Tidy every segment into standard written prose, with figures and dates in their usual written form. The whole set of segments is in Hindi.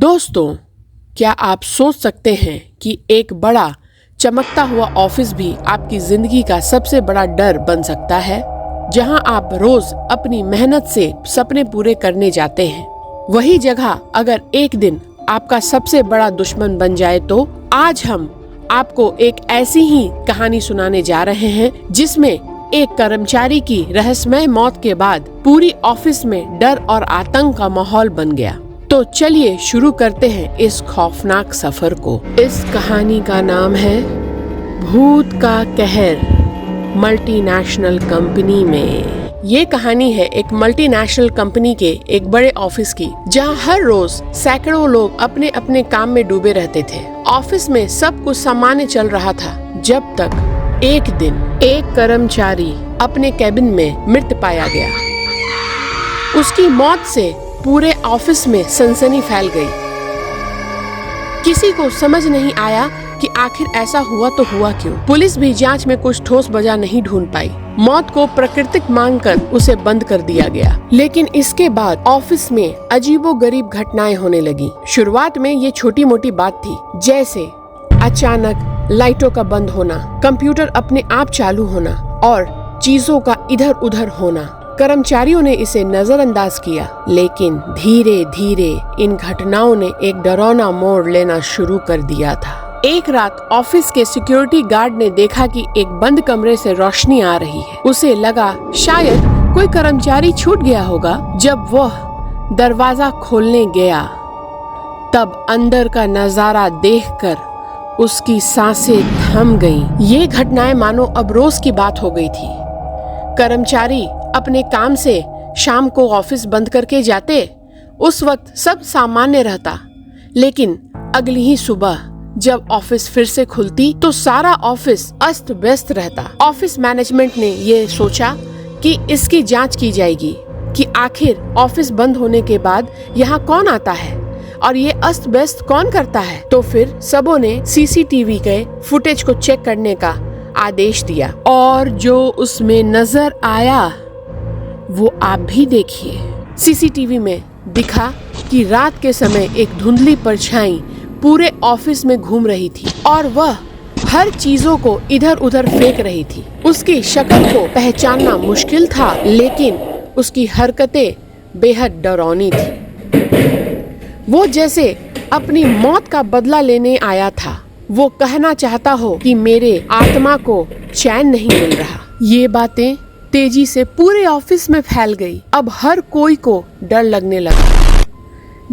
दोस्तों, क्या आप सोच सकते हैं कि एक बड़ा चमकता हुआ ऑफिस भी आपकी जिंदगी का सबसे बड़ा डर बन सकता है? जहां आप रोज अपनी मेहनत से सपने पूरे करने जाते हैं, वही जगह अगर एक दिन आपका सबसे बड़ा दुश्मन बन जाए तो? आज हम आपको एक ऐसी ही कहानी सुनाने जा रहे हैं जिसमें एक कर्मचारी की रहस्यमय मौत के बाद पूरी ऑफिस में डर और आतंक का माहौल बन गया। तो चलिए शुरू करते हैं इस खौफनाक सफर को। इस कहानी का नाम है भूत का कहर मल्टीनेशनल कंपनी में। ये कहानी है एक मल्टीनेशनल कंपनी के एक बड़े ऑफिस की, जहां हर रोज सैकड़ों लोग अपने अपने काम में डूबे रहते थे। ऑफिस में सब कुछ सामान्य चल रहा था, जब तक एक दिन एक कर्मचारी अपने कैबिन में मृत पाया गया। उसकी मौत से पूरे ऑफिस में सनसनी फैल गई। किसी को समझ नहीं आया कि आखिर ऐसा हुआ तो हुआ क्यों। पुलिस भी जांच में कुछ ठोस वजह नहीं ढूंढ पाई। मौत को प्राकृतिक मानकर उसे बंद कर दिया गया। लेकिन इसके बाद ऑफिस में अजीबोगरीब घटनाएं होने लगी। शुरुआत में ये छोटी मोटी बात थी, जैसे अचानक लाइटों का बंद होना, कंप्यूटर अपने आप चालू होना और चीजों का इधर उधर होना। कर्मचारियों ने इसे नजरअंदाज किया, लेकिन धीरे धीरे इन घटनाओं ने एक डरावना मोड़ लेना शुरू कर दिया था। एक रात ऑफिस के सिक्योरिटी गार्ड ने देखा कि एक बंद कमरे से रोशनी आ रही है। उसे लगा शायद कोई कर्मचारी छूट गया होगा। जब वह दरवाजा खोलने गया, तब अंदर का नजारा देखकर उसकी सांसें थम गईं। ये घटनाएं मानो अब रोज की बात हो गई थी। कर्मचारी अपने काम से शाम को ऑफिस बंद करके जाते। उस वक्त सब सामान्य रहता, लेकिन अगली ही सुबह जब ऑफिस फिर से खुलती तो सारा ऑफिस अस्त व्यस्त रहता। ऑफिस मैनेजमेंट ने ये सोचा कि इसकी जांच की जाएगी कि आखिर ऑफिस बंद होने के बाद यहाँ कौन आता है और ये अस्त व्यस्त कौन करता है। तो फिर सबों ने सीसीटीवी के फुटेज को चेक करने का आदेश दिया, और जो उसमें नजर आया वो आप भी देखिए। सीसीटीवी में दिखा कि रात के समय एक धुंधली परछाई पूरे ऑफिस में घूम रही थी और वह हर चीजों को इधर उधर फेंक रही थी। उसकी शक्ल को पहचानना मुश्किल था, लेकिन उसकी हरकतें बेहद डरावनी थी। वो जैसे अपनी मौत का बदला लेने आया था। वो कहना चाहता हो कि मेरे आत्मा को चैन नहीं मिल रहा। ये बातें तेजी से पूरे ऑफिस में फैल गई। अब हर कोई को डर लगने लगा।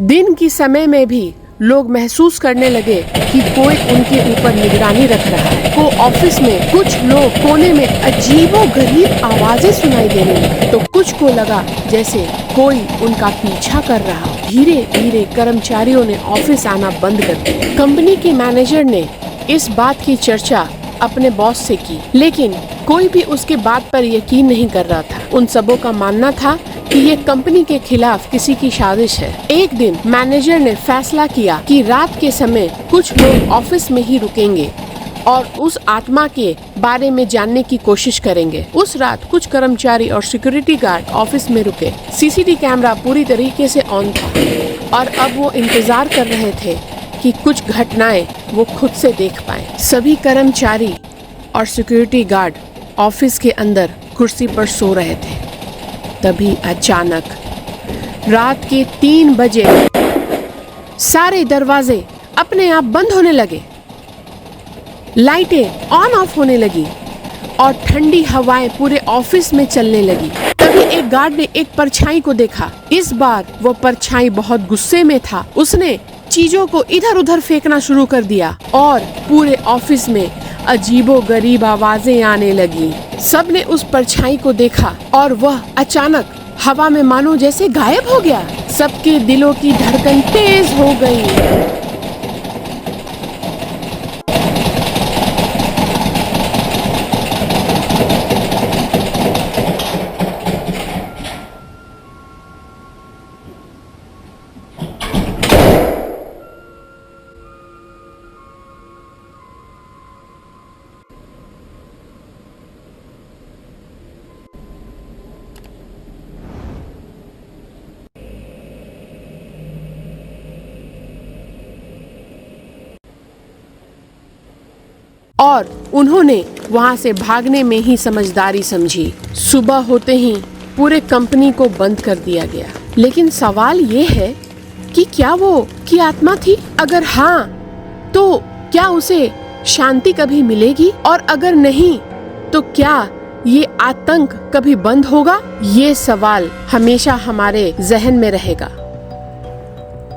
दिन की समय में भी लोग महसूस करने लगे कि कोई उनके ऊपर निगरानी रख रहा है। तो ऑफिस में कुछ लोग कोने में अजीबोगरीब आवाजें सुनाई देने लगी, तो कुछ को लगा जैसे कोई उनका पीछा कर रहा। धीरे धीरे कर्मचारियों ने ऑफिस आना बंद कर दिया। कंपनी के मैनेजर ने इस बात की चर्चा अपने बॉस से की, लेकिन कोई भी उसके बात पर यकीन नहीं कर रहा था। उन सबों का मानना था कि ये कंपनी के खिलाफ किसी की साजिश है। एक दिन मैनेजर ने फैसला किया कि रात के समय कुछ लोग ऑफिस में ही रुकेंगे और उस आत्मा के बारे में जानने की कोशिश करेंगे। उस रात कुछ कर्मचारी और सिक्योरिटी गार्ड ऑफिस में रुके। सीसीटीवी कैमरा पूरी तरीके से ऑन था और अब वो इंतजार कर रहे थे कि कुछ घटनाएं वो खुद से देख पाएं। सभी कर्मचारी और सिक्योरिटी गार्ड ऑफिस के अंदर कुर्सी पर सो रहे थे। तभी अचानक रात के 3 बजे सारे दरवाजे अपने आप बंद होने लगे, लाइटें ऑन ऑफ होने लगी और ठंडी हवाएं पूरे ऑफिस में चलने लगी। तभी एक गार्ड ने एक परछाई को देखा। इस बार वो परछाई बहुत गुस्से में था। उसने चीजों को इधर उधर फेंकना शुरू कर दिया और पूरे ऑफिस में अजीबोगरीब आवाजें आने लगी। सबने उस परछाई को देखा और वह अचानक हवा में मानो जैसे गायब हो गया। सबके दिलों की धड़कन तेज हो गई। और उन्होंने वहाँ से भागने में ही समझदारी समझी। सुबह होते ही पूरे कंपनी को बंद कर दिया गया। लेकिन सवाल ये है कि क्या वो की आत्मा थी? अगर हाँ, तो क्या उसे शांति कभी मिलेगी? और अगर नहीं, तो क्या ये आतंक कभी बंद होगा? ये सवाल हमेशा हमारे जहन में रहेगा।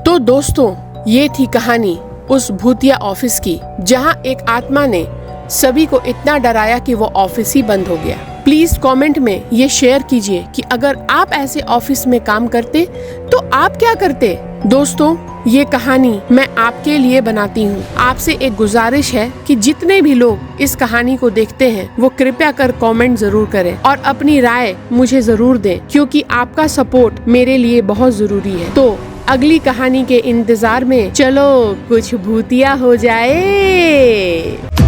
तो दोस्तों, ये थी कहानी उस भूतिया ऑफिस की, जहां एक आत्मा ने सभी को इतना डराया कि वो ऑफिस ही बंद हो गया। प्लीज कमेंट में ये शेयर कीजिए कि अगर आप ऐसे ऑफिस में काम करते तो आप क्या करते। दोस्तों, ये कहानी मैं आपके लिए बनाती हूँ। आपसे एक गुजारिश है कि जितने भी लोग इस कहानी को देखते हैं वो कृपया कर कमेंट जरूर करें और अपनी राय मुझे जरूर दें, क्योंकि आपका सपोर्ट मेरे लिए बहुत जरूरी है। तो अगली कहानी के इंतजार में चलो कुछ भूतिया हो जाए।